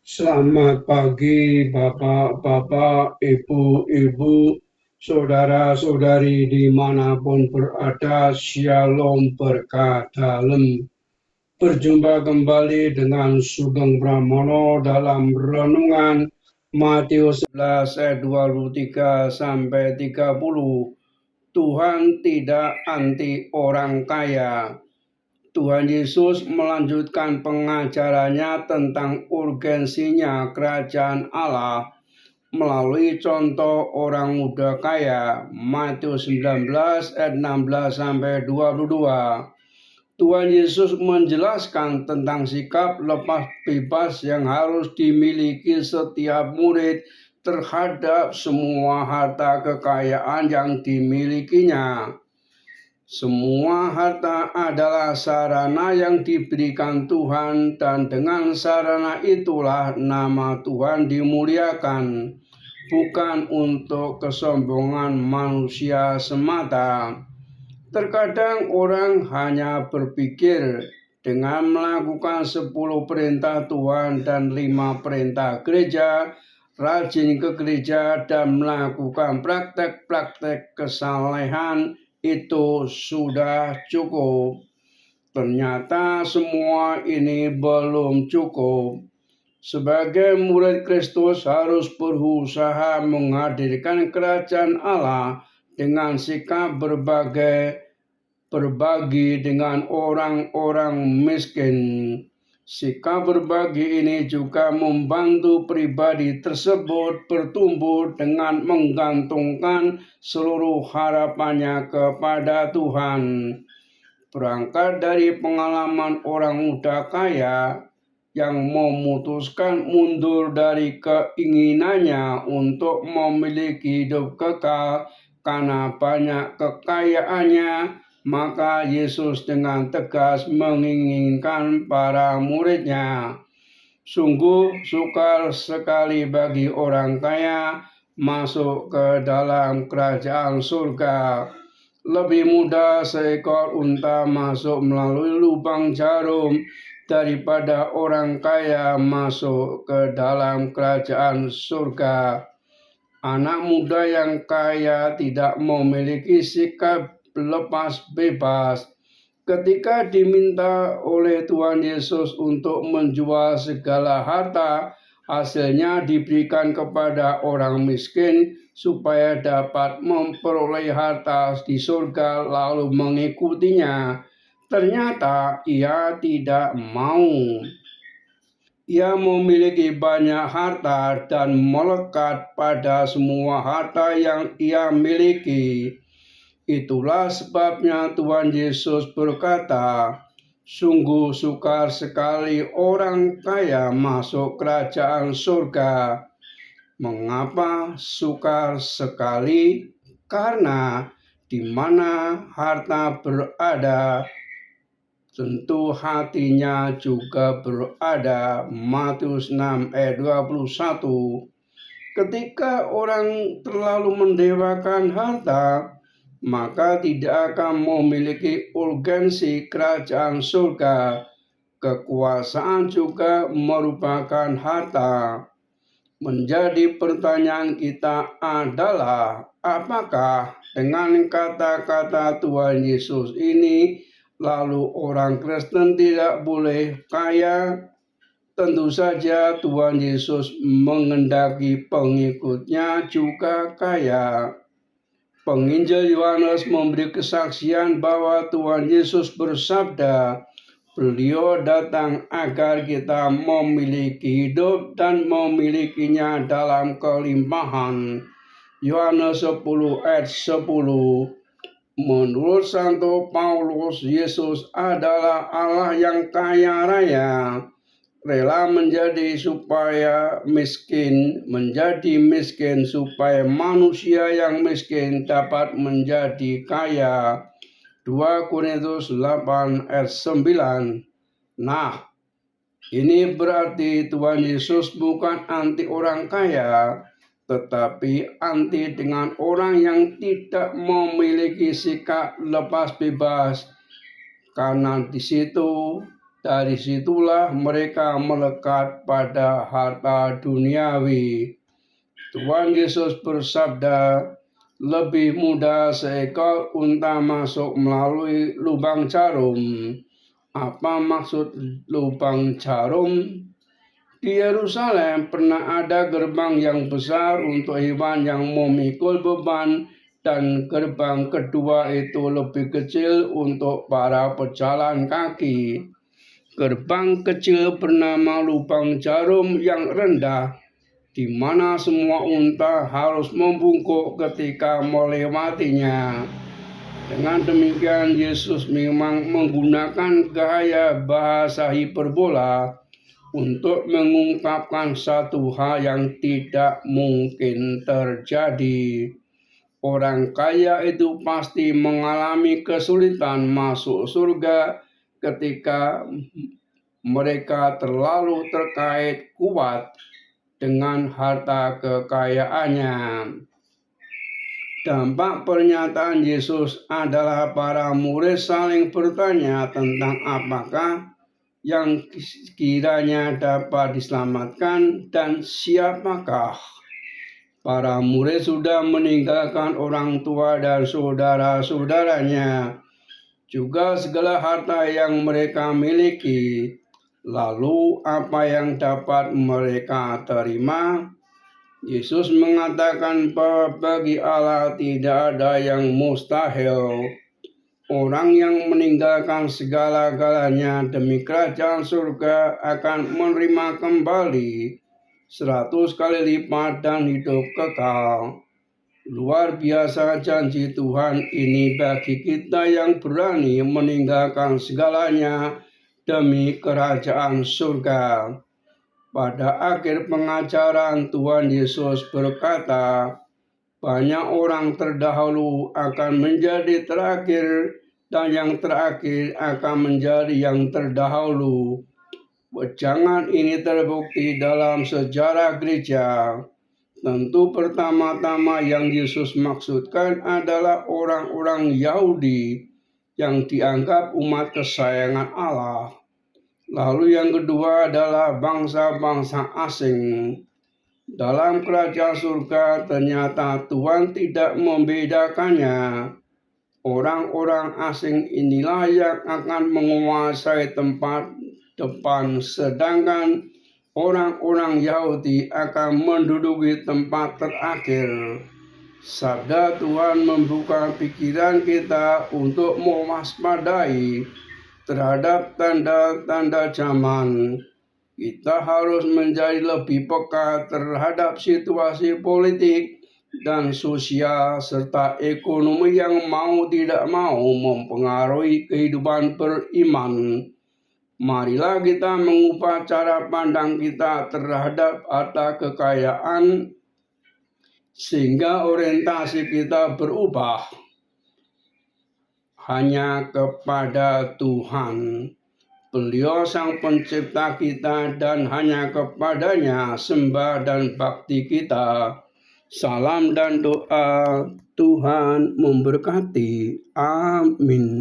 Selamat pagi, Bapak-bapak, Ibu-ibu, saudara-saudari dimanapun berada. Shalom berkah dalam. Berjumpa kembali dengan Sugeng Pramono dalam renungan Matius 11 ayat 23 sampai 30. Tuhan tidak anti orang kaya. Tuhan Yesus melanjutkan pengajarannya tentang urgensinya kerajaan Allah melalui contoh orang muda kaya, Matius 19 ayat 16 sampai 22. Tuhan Yesus menjelaskan tentang sikap lepas bebas yang harus dimiliki setiap murid terhadap semua harta kekayaan yang dimilikinya. Semua harta adalah sarana yang diberikan Tuhan, dan dengan sarana itulah nama Tuhan dimuliakan, bukan untuk kesombongan manusia semata. Terkadang orang hanya berpikir dengan melakukan 10 perintah Tuhan dan 5 perintah gereja, rajin ke gereja dan melakukan praktek-praktek kesalehan itu sudah cukup. Ternyata semua ini belum cukup. Sebagai murid Kristus harus berusaha menghadirkan kerajaan Allah dengan sikap berbagi dengan orang-orang miskin. Sikap berbagi ini juga membantu pribadi tersebut bertumbuh dengan menggantungkan seluruh harapannya kepada Tuhan. Berangkat dari pengalaman orang muda kaya yang memutuskan mundur dari keinginannya untuk memiliki hidup kekal karena banyak kekayaannya, maka Yesus dengan tegas menginginkan para muridnya. Sungguh sukar sekali bagi orang kaya masuk ke dalam kerajaan surga. Lebih mudah seekor unta masuk melalui lubang jarum daripada orang kaya masuk ke dalam kerajaan surga. Anak muda yang kaya tidak memiliki sikap lepas bebas. Ketika diminta oleh Tuhan Yesus untuk menjual segala harta, hasilnya diberikan kepada orang miskin supaya dapat memperoleh harta di surga lalu mengikutinya. Ternyata ia tidak mau. Ia memiliki banyak harta dan melekat pada semua harta yang ia miliki. Itulah sebabnya Tuhan Yesus berkata, sungguh sukar sekali orang kaya masuk kerajaan surga. Mengapa sukar sekali? Karena di mana harta berada, tentu hatinya juga berada. Matius 6 ayat 21. Ketika orang terlalu mendewakan harta, maka tidak akan memiliki urgensi kerajaan surga. Kekuasaan juga merupakan harta. Menjadi pertanyaan kita adalah, apakah dengan kata-kata Tuhan Yesus ini lalu orang Kristen tidak boleh kaya? Tentu saja Tuhan Yesus menghendaki pengikutnya juga kaya. Penginjil Yohanes memberi kesaksian bahwa Tuhan Yesus bersabda, beliau datang agar kita memiliki hidup dan memilikinya dalam kelimpahan. Yohanes 10 ayat 10. Menurut Santo Paulus, Yesus adalah Allah yang kaya raya, rela menjadi miskin supaya manusia yang miskin dapat menjadi kaya. 2 Korintus 8 ayat 9. Nah, ini berarti Tuhan Yesus bukan anti orang kaya, tetapi anti dengan orang yang tidak memiliki sikap lepas bebas. Karena di situ Dari situlah mereka melekat pada harta duniawi. Tuhan Yesus bersabda, lebih mudah seekor unta masuk melalui lubang jarum. Apa maksud lubang jarum? Di Yerusalem pernah ada gerbang yang besar untuk hewan yang memikul beban, dan gerbang kedua itu lebih kecil untuk para pejalan kaki. Gerbang kecil bernama lubang jarum yang rendah, di mana semua unta harus membungkuk ketika melewatinya. Dengan demikian, Yesus memang menggunakan gaya bahasa hiperbola untuk mengungkapkan satu hal yang tidak mungkin terjadi. Orang kaya itu pasti mengalami kesulitan masuk surga ketika mereka terlalu terkait kuat dengan harta kekayaannya. Dampak pernyataan Yesus adalah para murid saling bertanya tentang apakah yang kiranya dapat diselamatkan dan siapakah. Para murid sudah meninggalkan orang tua dan saudara-saudaranya, juga segala harta yang mereka miliki. Lalu apa yang dapat mereka terima? Yesus mengatakan bahwa bagi Allah tidak ada yang mustahil. Orang yang meninggalkan segala-galanya demi kerajaan surga akan menerima kembali 100 kali lipat dan hidup kekal. Luar biasa janji Tuhan ini bagi kita yang berani meninggalkan segalanya demi kerajaan surga. Pada akhir pengajaran, Tuhan Yesus berkata, banyak orang terdahulu akan menjadi terakhir, dan yang terakhir akan menjadi yang terdahulu. Wejangan ini terbukti dalam sejarah gereja. Tentu pertama-tama yang Yesus maksudkan adalah orang-orang Yahudi yang dianggap umat kesayangan Allah. Lalu yang kedua adalah bangsa-bangsa asing. Dalam kerajaan surga ternyata Tuhan tidak membedakannya. Orang-orang asing inilah yang akan menguasai tempat depan, sedangkan orang-orang Yahudi akan menduduki tempat terakhir. Sabda Tuhan membuka pikiran kita untuk mewaspadai terhadap tanda-tanda zaman. Kita harus menjadi lebih peka terhadap situasi politik dan sosial serta ekonomi yang mau tidak mau mempengaruhi kehidupan beriman. Marilah kita mengubah cara pandang kita terhadap harta kekayaan sehingga orientasi kita berubah hanya kepada Tuhan. Beliau sang pencipta kita dan hanya kepadanya sembah dan bakti kita. Salam dan doa, Tuhan memberkati. Amin.